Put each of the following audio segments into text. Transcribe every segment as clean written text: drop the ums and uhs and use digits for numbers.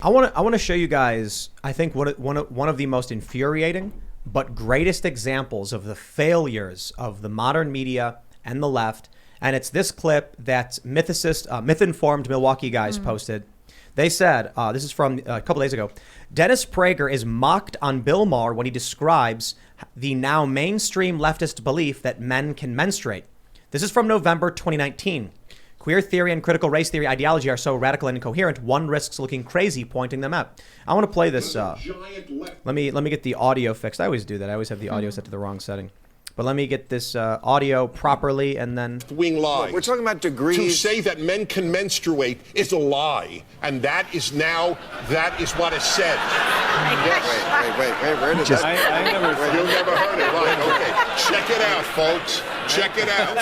I want to show you guys, I think, one of the most infuriating but greatest examples of the failures of the modern media and the left. And it's this clip that myth-informed Milwaukee guys posted. They said, this is from a couple days ago, Dennis Prager is mocked on Bill Maher when he describes the now mainstream leftist belief that men can menstruate. This is from November 2019. Queer theory and critical race theory ideology are so radical and incoherent, one risks looking crazy pointing them out. I want to play this. Let me get the audio fixed. I always do that. I always have the audio set to the wrong setting. But let me get this audio properly and then... Wing lie. We're talking about degrees. To say that men can menstruate is a lie. And that is what is said. Wait. Where did that? You never heard it. Right, okay. Check it out, folks. Check it out.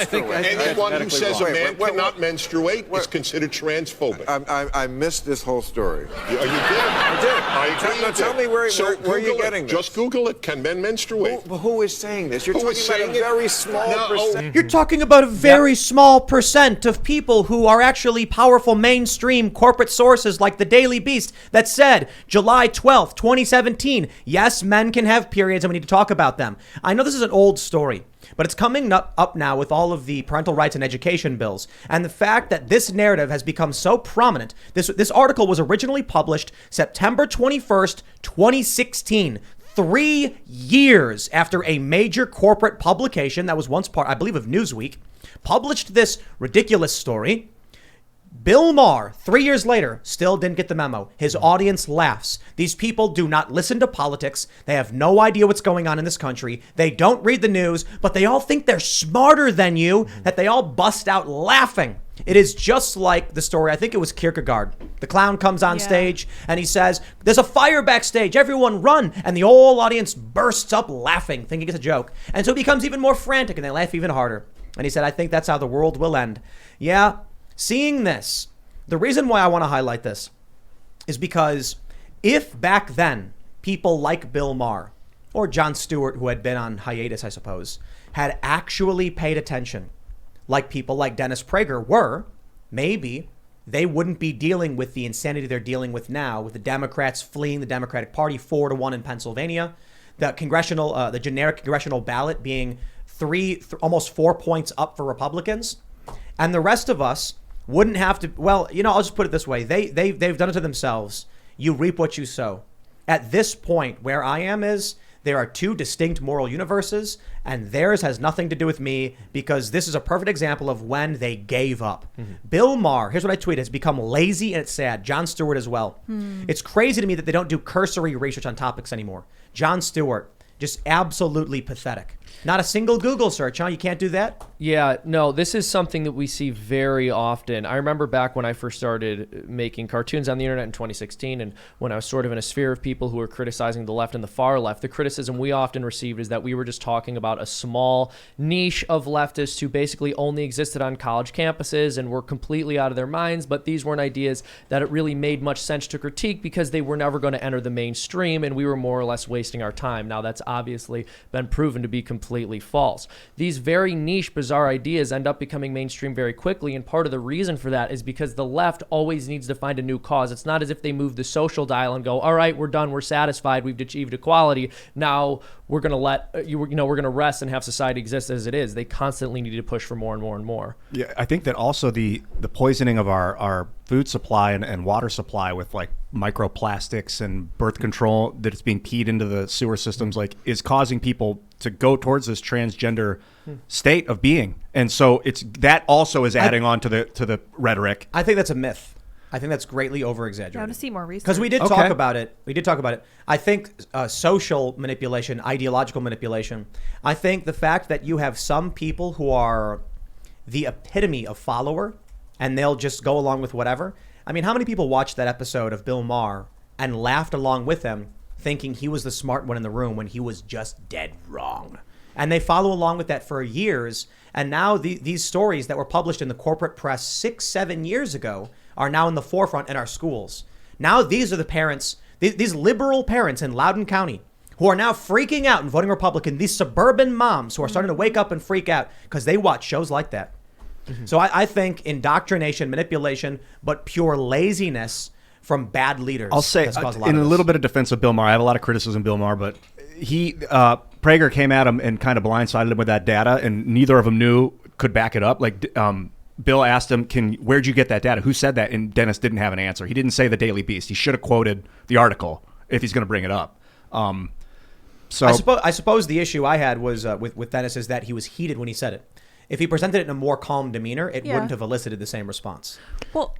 Anyone who says a man cannot menstruate is considered transphobic. I missed this whole story. You did? I did. I agree. Now tell me where are you getting this? Just Google it. Can men menstruate? Who is saying this? You're talking about a very small percent. You're talking about a very small percent of people who are actually powerful mainstream corporate sources like the Daily Beast that said July 12th, 2017, yes, men can have periods and we need to talk about them. I know this is an old story, but it's coming up now with all of the parental rights and education bills. And the fact that this narrative has become so prominent, this article was originally published September 21st, 2016. 3 years after a major corporate publication that was once part, I believe, of Newsweek, published this ridiculous story. Bill Maher, 3 years later, still didn't get the memo. His audience laughs. These people do not listen to politics. They have no idea what's going on in this country. They don't read the news, but they all think they're smarter than you, that they all bust out laughing. It is just like the story, I think it was Kierkegaard. The clown comes on stage and he says, there's a fire backstage, everyone run. And the whole audience bursts up laughing, thinking it's a joke. And so it becomes even more frantic and they laugh even harder. And he said, I think that's how the world will end. Yeah, seeing this, the reason why I want to highlight this is because if back then people like Bill Maher or Jon Stewart, who had been on hiatus, I suppose, had actually paid attention, like people like Dennis Prager were, maybe they wouldn't be dealing with the insanity they're dealing with now, with the Democrats fleeing the Democratic Party 4-1 in Pennsylvania, the generic congressional ballot being almost 4 points up for Republicans, and the rest of us wouldn't have to. Well, I'll just put it this way: they've done it to themselves. You reap what you sow. At this point, where I am is, there are two distinct moral universes, and theirs has nothing to do with me, because this is a perfect example of when they gave up. Bill Maher, here's what I tweeted, has become lazy, and it's sad. Jon Stewart as well. It's crazy to me that they don't do cursory research on topics anymore. Jon Stewart, just absolutely pathetic. Not a single Google search, huh? You can't do that? Yeah, no, this is something that we see very often. I remember back when I first started making cartoons on the internet in 2016, and when I was sort of in a sphere of people who were criticizing the left and the far left, the criticism we often received is that we were just talking about a small niche of leftists who basically only existed on college campuses and were completely out of their minds, but these weren't ideas that it really made much sense to critique because they were never going to enter the mainstream, and we were more or less wasting our time. Now, that's obviously been proven to be completely false. These very niche, bizarre ideas end up becoming mainstream very quickly, and part of the reason for that is because the left always needs to find a new cause. It's not as if they move the social dial and go, all right, we're done, we're satisfied, we've achieved equality, now we're going to we're going to rest and have society exist as it is. They constantly need to push for more and more and more. Yeah, I think that also the poisoning of our food supply and water supply with like microplastics and birth control that it's being keyed into the sewer systems is causing people to go towards this transgender state of being. And so it's that also is adding on to the rhetoric. I think that's a myth. I think that's greatly over-exaggerated. I want to see more research. Because we did talk about it. I think social manipulation, ideological manipulation. I think the fact that you have some people who are the epitome of follower and they'll just go along with whatever. I mean, how many people watched that episode of Bill Maher and laughed along with him thinking he was the smart one in the room when he was just dead wrong? And they follow along with that for years. And now these stories that were published in the corporate press 6-7 years ago are now in the forefront in our schools. Now these are the parents, these liberal parents in Loudoun County who are now freaking out and voting Republican. These suburban moms who are starting to wake up and freak out because they watch shows like that. So I think indoctrination, manipulation, but pure laziness from bad leaders. I'll say, in a little bit of defense of Bill Maher, I have a lot of criticism of Bill Maher, but Prager came at him and kind of blindsided him with that data, and neither of them could back it up. Like, Bill asked him, where'd you get that data? Who said that? And Dennis didn't have an answer. He didn't say the Daily Beast. He should have quoted the article if he's going to bring it up. So I suppose the issue I had was with Dennis is that he was heated when he said it. If he presented it in a more calm demeanor, it wouldn't have elicited the same response. Well,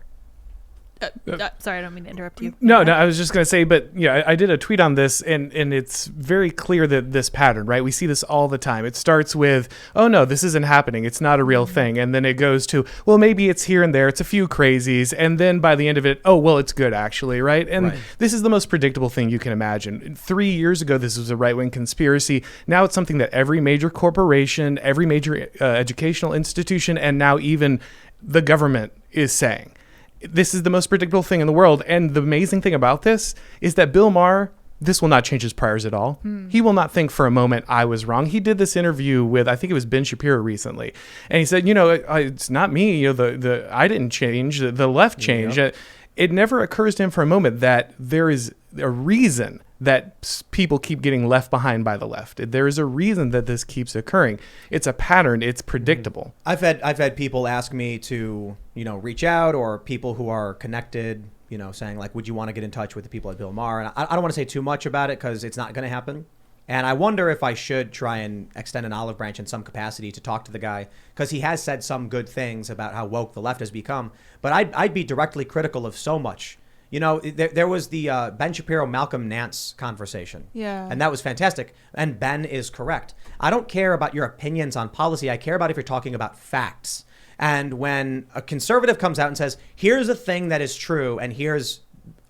sorry, I don't mean to interrupt you. No, I was just going to say, but I did a tweet on this, and it's very clear that this pattern, right? We see this all the time. It starts with, oh no, this isn't happening. It's not a real thing. And then it goes to, well, maybe it's here and there. It's a few crazies. And then by the end of it, oh, well, it's good actually, right? And this is the most predictable thing you can imagine. 3 years ago, this was a right-wing conspiracy. Now it's something that every major corporation, every major educational institution, and now even the government is saying. This is the most predictable thing in the world. And the amazing thing about this is that Bill Maher, this will not change his priors at all. He will not think for a moment I was wrong. He did this interview with, I think it was Ben Shapiro recently. And he said, it's not me. I didn't change. The left changed. Yeah. It never occurs to him for a moment that there is a reason that people keep getting left behind by the left. There is a reason that this keeps occurring. It's a pattern. It's predictable. I've had people ask me to, reach out, or people who are connected, saying like, would you want to get in touch with the people at Bill Maher? And I don't want to say too much about it because it's not going to happen. And I wonder if I should try and extend an olive branch in some capacity to talk to the guy, because he has said some good things about how woke the left has become. But I'd be directly critical of so much. There was the Ben Shapiro-Malcolm Nance conversation. Yeah. And that was fantastic. And Ben is correct. I don't care about your opinions on policy. I care about if you're talking about facts. And when a conservative comes out and says, here's a thing that is true and here's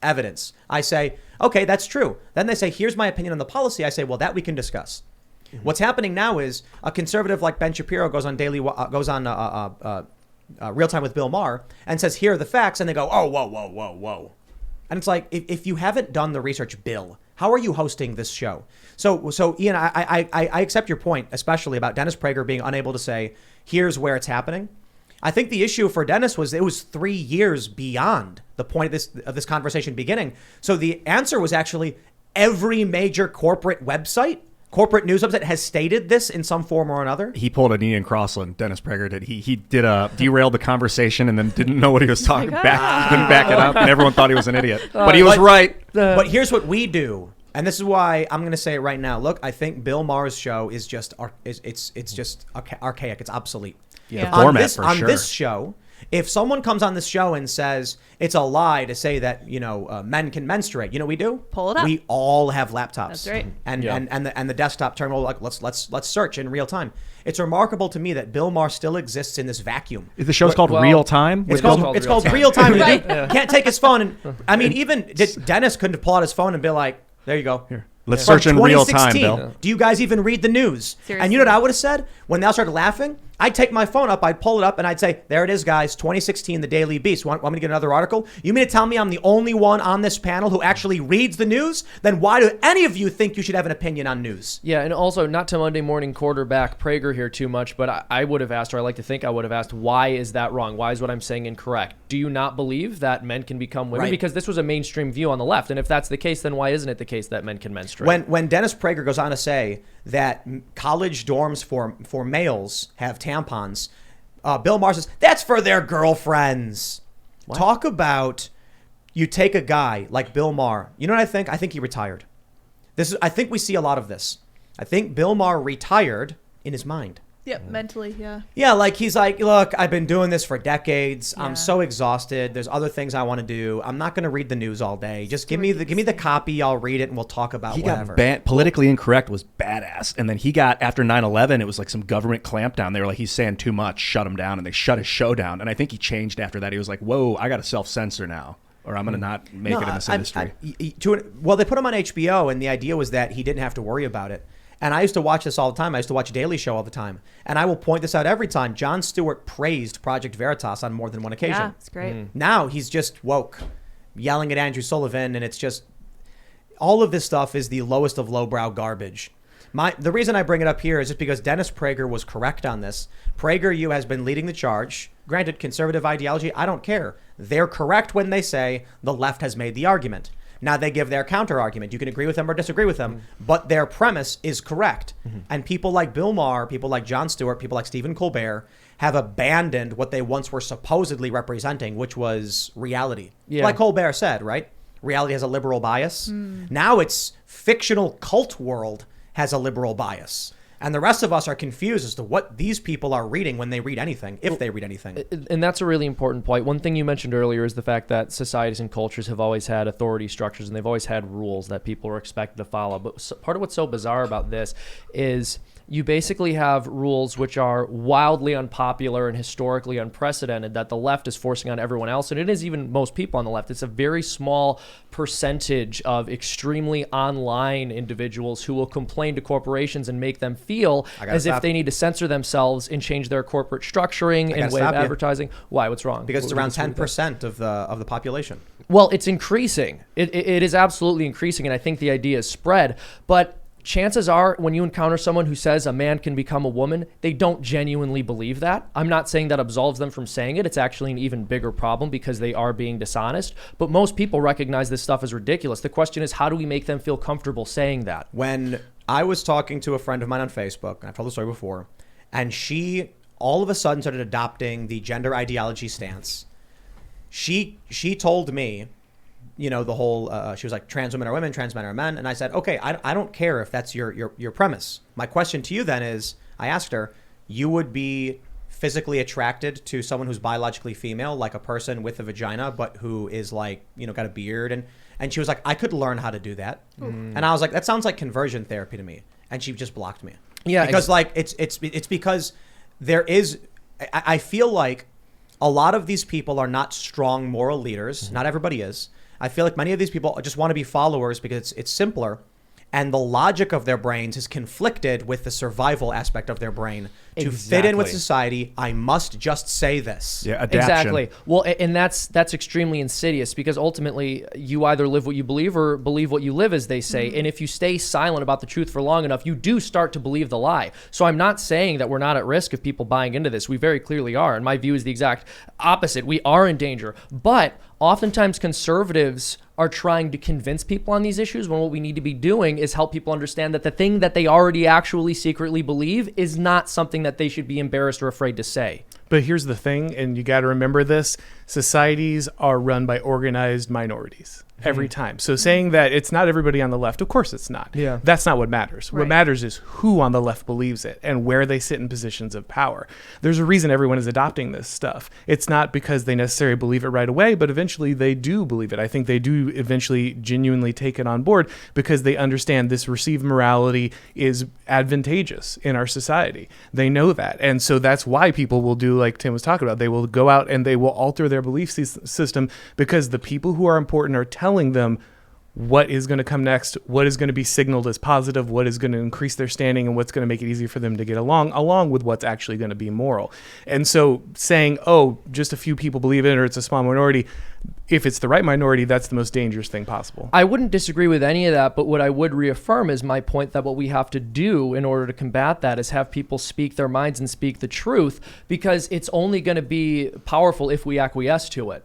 evidence, I say, okay, that's true. Then they say, here's my opinion on the policy. I say, well, that we can discuss. Mm-hmm. What's happening now is a conservative like Ben Shapiro goes on Real Time with Bill Maher and says, here are the facts. And they go, oh, whoa. And it's like, if you haven't done the research, Bill, how are you hosting this show? So Ian, I accept your point, especially about Dennis Prager being unable to say, here's where it's happening. I think the issue for Dennis was it was 3 years beyond the point of this conversation beginning. So the answer was actually every major corporate news website has stated this in some form or another. He pulled an Ian Crossland, Dennis Prager did. He derailed the conversation and then didn't know what he was talking about. Couldn't back it up, and everyone thought he was an idiot. But he was right. But here's what we do. And this is why I'm going to say it right now. Look, I think Bill Maher's show is just it's just archaic. It's obsolete. Yeah. The format for sure. On this show, if someone comes on this show and says it's a lie to say that men can menstruate, we do? Pull it up. We all have laptops. That's right. And the desktop terminal, like let's search in real time. It's remarkable to me that Bill Maher still exists in this vacuum. The show's called Real Time. It's called Real Time. Right. Can't take his phone and Dennis couldn't pull out his phone and be like, there you go. Here. Let's search in real time, Bill. Yeah. Do you guys even read the news? Seriously. And you know what I would have said? When they all started laughing, I'd take my phone up, I'd pull it up, and I'd say, there it is, guys, 2016, the Daily Beast. Want me to get another article? You mean to tell me I'm the only one on this panel who actually reads the news? Then why do any of you think you should have an opinion on news? Yeah, and also, not to Monday morning quarterback Prager here too much, but I would have asked, or I like to think I would have asked, why is that wrong? Why is what I'm saying incorrect? Do you not believe that men can become women? Right. Because this was a mainstream view on the left, and if that's the case, then why isn't it the case that men can menstruate? When Dennis Prager goes on to say that college dorms for males have tampons, Bill Maher says, that's for their girlfriends. What? Talk about, you take a guy like Bill Maher. You know what I think? I think he retired. I think we see a lot of this. I think Bill Maher retired in his mind. Yeah, mentally, yeah. Yeah, like he's like, look, I've been doing this for decades. Yeah. I'm so exhausted. There's other things I want to do. I'm not going to read the news all day. Just give me the copy. I'll read it and we'll talk about whatever. He got politically incorrect was badass. And then he got, after 9/11, it was like some government clampdown. They were like, he's saying too much, shut him down. And they shut his show down. And I think he changed after that. He was like, whoa, I got to self-censor now, or I'm going to not make it in this industry. Well, they put him on HBO, and the idea was that he didn't have to worry about it. And I used to watch this all the time. I used to watch Daily Show all the time. And I will point this out every time. Jon Stewart praised Project Veritas on more than one occasion. Yeah, it's great. Now he's just woke, yelling at Andrew Sullivan. And it's just, all of this stuff is the lowest of lowbrow garbage. The reason I bring it up here is just because Dennis Prager was correct on this. PragerU has been leading the charge. Granted, conservative ideology, I don't care. They're correct when they say the left has made the argument. Now they give their counter argument. You can agree with them or disagree with them, but their premise is correct. And people like Bill Maher, people like Jon Stewart, people like Stephen Colbert have abandoned what they once were supposedly representing, which was reality. Yeah. Like Colbert said, right? Reality has a liberal bias. Now it's fictional cult world has a liberal bias. And the rest of us are confused as to what these people are reading when they read anything, if they read anything. And that's a really important point. One thing you mentioned earlier is the fact that societies and cultures have always had authority structures and they've always had rules that people are expected to follow. But part of what's so bizarre about this is you basically have rules which are wildly unpopular and historically unprecedented that the left is forcing on everyone else. And it is even most people on the left. It's a very small percentage of extremely online individuals who will complain to corporations and make them feel as if they need to censor themselves and change their corporate structuring and way of advertising. Why? What's wrong? Because it's around 10% of the population. Well, it's increasing. It is absolutely increasing. And I think the idea is spread. But chances are when you encounter someone who says a man can become a woman, they don't genuinely believe that. I'm not saying that absolves them from saying it. It's actually an even bigger problem because they are being dishonest. But most people recognize this stuff as ridiculous. The question is, how do we make them feel comfortable saying that? When I was talking to a friend of mine on Facebook, and I've told the story before, and she all of a sudden started adopting the gender ideology stance. She told me, you know, the whole, she was like, trans women are women, trans men are men. And I said, okay, I don't care if that's your premise. My question to you then is, I asked her, you would be physically attracted to someone who's biologically female, like a person with a vagina, but who is like, you know, got a beard. And she was like, I could learn how to do that. And I was like, that sounds like conversion therapy to me. And she just blocked me. Yeah. Because like, it's because there is, I feel like a lot of these people are not strong moral leaders. Not everybody is. I feel like many of these people just want to be followers because it's simpler. And the logic of their brains is conflicted with the survival aspect of their brain. To fit in with society, I must just say this. Yeah, adaptation. Exactly. Well, and that's extremely insidious because ultimately you either live what you believe or believe what you live, as they say. And if you stay silent about the truth for long enough, you do start to believe the lie. So I'm not saying that we're not at risk of people buying into this. We very clearly are. And my view is the exact opposite. We are in danger. But oftentimes conservatives are trying to convince people on these issues when what we need to be doing is help people understand that the thing that they already actually secretly believe is not something that they should be embarrassed or afraid to say. But here's the thing, and you got to remember this, societies are run by organized minorities every time. So saying that it's not everybody on the left, of course it's not. Yeah. That's not what matters. What matters is who on the left believes it and where they sit in positions of power. There's a reason everyone is adopting this stuff. It's not because they necessarily believe it right away, but eventually they do believe it. I think they do eventually genuinely take it on board because they understand this received morality is advantageous in our society. They know that. And so that's why people will do like Tim was talking about. They will go out and they will alter their belief system because the people who are important are telling them what is going to come next, what is going to be signaled as positive, what is going to increase their standing, and what's going to make it easier for them to get along with what's actually going to be moral. And so saying, oh, just a few people believe it or it's a small minority, if it's the right minority, that's the most dangerous thing possible. I wouldn't disagree with any of that, but what I would reaffirm is my point that what we have to do in order to combat that is have people speak their minds and speak the truth, because it's only going to be powerful if we acquiesce to it.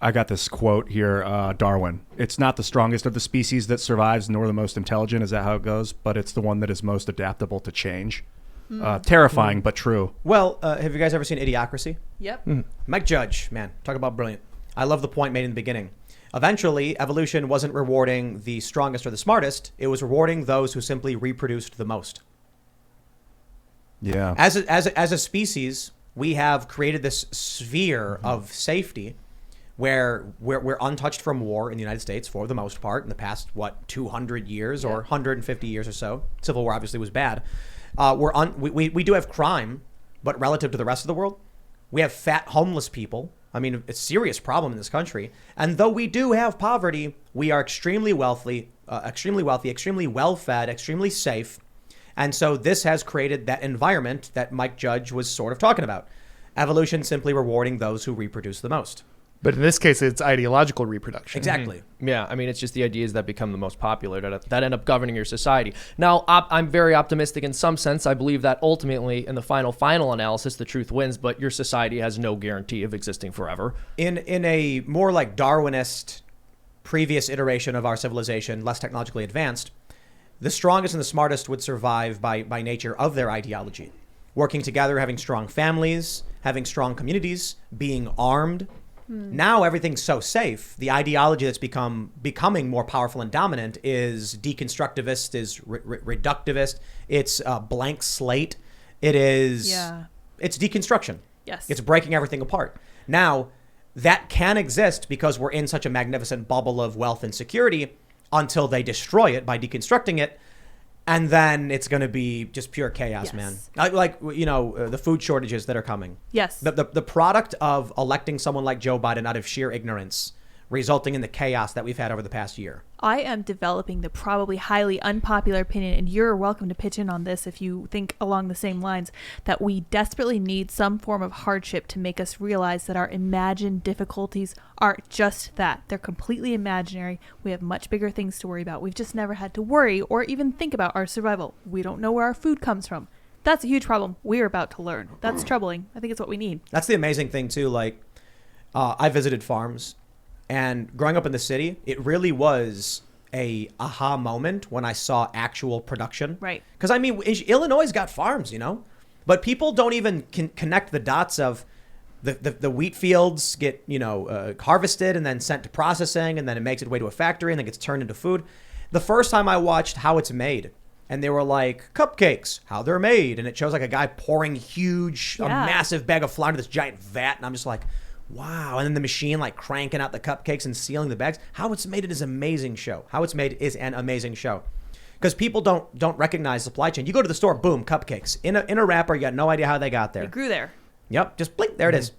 I got this quote here, Darwin. It's not the strongest of the species that survives, nor the most intelligent. Is that how it goes? But it's the one that is most adaptable to change. Terrifying, but true. Well, have you guys ever seen Idiocracy? Yep. Mike Judge, man, talk about brilliant. I love the point made in the beginning. Eventually, evolution wasn't rewarding the strongest or the smartest. It was rewarding those who simply reproduced the most. Yeah. As a species, we have created this sphere of safety where we're untouched from war in the United States for the most part in the past, 200 years or 150 years or so. Civil War obviously was bad. We do have crime, but relative to the rest of the world, we have fat homeless people. I mean, it's a serious problem in this country. And though we do have poverty, we are extremely wealthy, extremely well-fed, extremely safe. And so this has created that environment that Mike Judge was sort of talking about. Evolution simply rewarding those who reproduce the most. But in this case, it's ideological reproduction. Exactly. Yeah, I mean, it's just the ideas that become the most popular that end up governing your society. Now, I'm very optimistic in some sense. I believe that ultimately, in the final analysis, the truth wins, but your society has no guarantee of existing forever. In a more like Darwinist previous iteration of our civilization, less technologically advanced, the strongest and the smartest would survive by nature of their ideology. Working together, having strong families, having strong communities, being armed. Now everything's so safe. The ideology that's becoming more powerful and dominant is deconstructivist, is reductivist. It's a blank slate. It's deconstruction. Yes. It's breaking everything apart. Now, that can exist because we're in such a magnificent bubble of wealth and security until they destroy it by deconstructing it. And then it's going to be just pure chaos, man. Like the food shortages that are coming. Yes. The product of electing someone like Joe Biden out of sheer ignorance, resulting in the chaos that we've had over the past year. I am developing the probably highly unpopular opinion, and you're welcome to pitch in on this if you think along the same lines, that we desperately need some form of hardship to make us realize that our imagined difficulties are just that. They're completely imaginary. We have much bigger things to worry about. We've just never had to worry or even think about our survival. We don't know where our food comes from. That's a huge problem we're about to learn. That's troubling. I think it's what we need. That's the amazing thing, too. Like, I visited farms. And growing up in the city, it really was a aha moment when I saw actual production. Right. Because, I mean, Illinois got farms, but people don't even connect the dots of the wheat fields get, harvested and then sent to processing, and then it makes its way to a factory and then gets turned into food. The first time I watched how it's made, and they were like, cupcakes, how they're made. And it shows like a guy pouring a massive bag of flour into this giant vat. And I'm just like, wow. And then the machine like cranking out the cupcakes and sealing the bags. How it's made is an amazing show. Because people don't recognize supply chain. You go to the store, boom, cupcakes. In a wrapper, you got no idea how they got there. It grew there. Yep, just blink, there it is.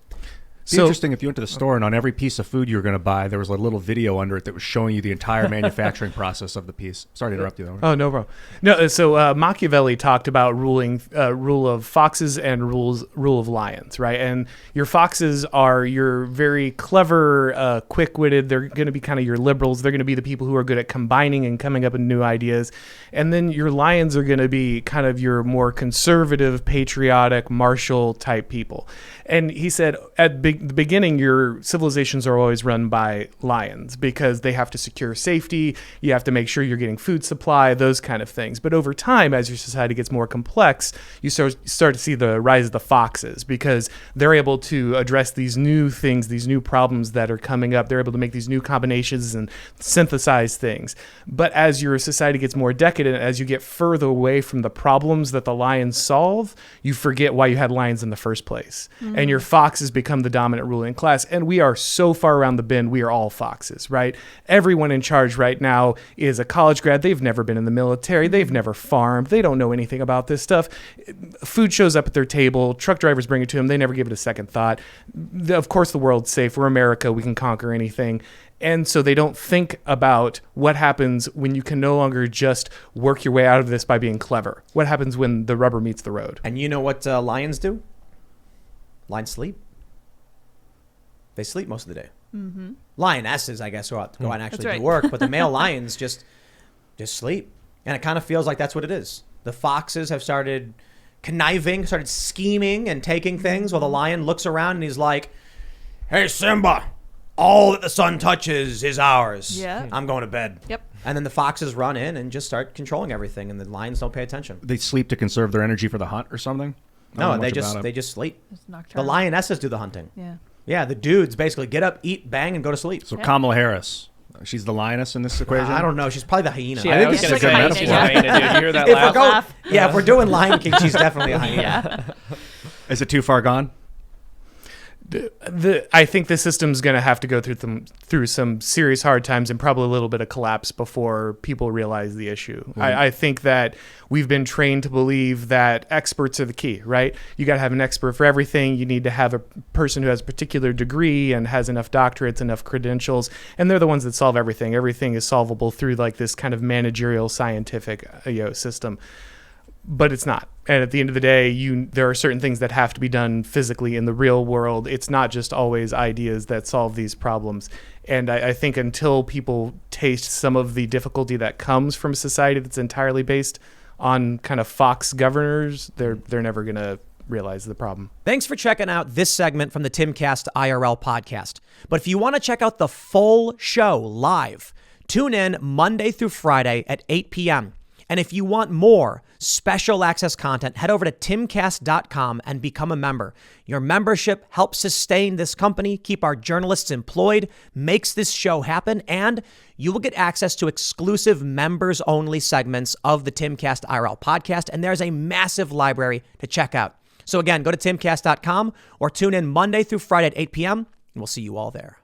It's interesting if you went to the store and on every piece of food you were going to buy, there was a little video under it that was showing you the entire manufacturing process of the piece. Sorry to interrupt you, though. Oh, no problem. No, so Machiavelli talked about rule of foxes and rule of lions, right? And your foxes are your very clever, quick-witted. They're going to be kind of your liberals. They're going to be the people who are good at combining and coming up with new ideas. And then your lions are going to be kind of your more conservative, patriotic, martial type people. And he said at the beginning, your civilizations are always run by lions because they have to secure safety. You have to make sure you're getting food supply, those kind of things. But over time, as your society gets more complex, you start to see the rise of the foxes because they're able to address these new things, these new problems that are coming up. They're able to make these new combinations and synthesize things. But as your society gets more decadent, as you get further away from the problems that the lions solve, you forget why you had lions in the first place. And your foxes become the dominant ruling class. And we are so far around the bend, we are all foxes, right? Everyone in charge right now is a college grad. They've never been in the military. They've never farmed. They don't know anything about this stuff. Food shows up at their table. Truck drivers bring it to them. They never give it a second thought. Of course, the world's safe. We're America. We can conquer anything. And so they don't think about what happens when you can no longer just work your way out of this by being clever. What happens when the rubber meets the road? And you know what lions do? Lions sleep. They sleep most of the day. Mm-hmm. Lionesses, I guess, go out and actually do work, but the male lions just sleep. And it kind of feels like that's what it is. The foxes have started conniving, started scheming and taking things while the lion looks around and he's like, hey, Simba, all that the sun touches is ours. Yeah. I'm going to bed. Yep. And then the foxes run in and just start controlling everything, and the lions don't pay attention. They sleep to conserve their energy for the hunt or something? No, they just sleep. It's The nocturnal. lionesses do the hunting. Yeah. Yeah, the dudes basically get up, eat, bang, and go to sleep. So Kamala Harris, she's the lioness in this equation? I don't know. She's probably the hyena. I think was this gonna is a good say metaphor. hyena. Dude. You hear that If laugh? we're going, Laugh. if we're doing Lion King, she's definitely a hyena. Yeah. Is it too far gone? I think the system's going to have to go through some serious hard times and probably a little bit of collapse before people realize the issue. Mm-hmm. I think that we've been trained to believe that experts are the key, right? You got to have an expert for everything. You need to have a person who has a particular degree and has enough doctorates, enough credentials, and they're the ones that solve everything. Everything is solvable through like this kind of managerial scientific system. but it's not. And at the end of the day, there are certain things that have to be done physically in the real world. It's not just always ideas that solve these problems. And I think until people taste some of the difficulty that comes from a society that's entirely based on kind of fox governors, they're never going to realize the problem. Thanks for checking out this segment from the Timcast IRL podcast. But if you want to check out the full show live, tune in Monday through Friday at 8 p.m. And if you want more special access content, head over to timcast.com and become a member. Your membership helps sustain this company, keep our journalists employed, makes this show happen, and you will get access to exclusive members-only segments of the Timcast IRL podcast, and there's a massive library to check out. So again, go to timcast.com or tune in Monday through Friday at 8 p.m., and we'll see you all there.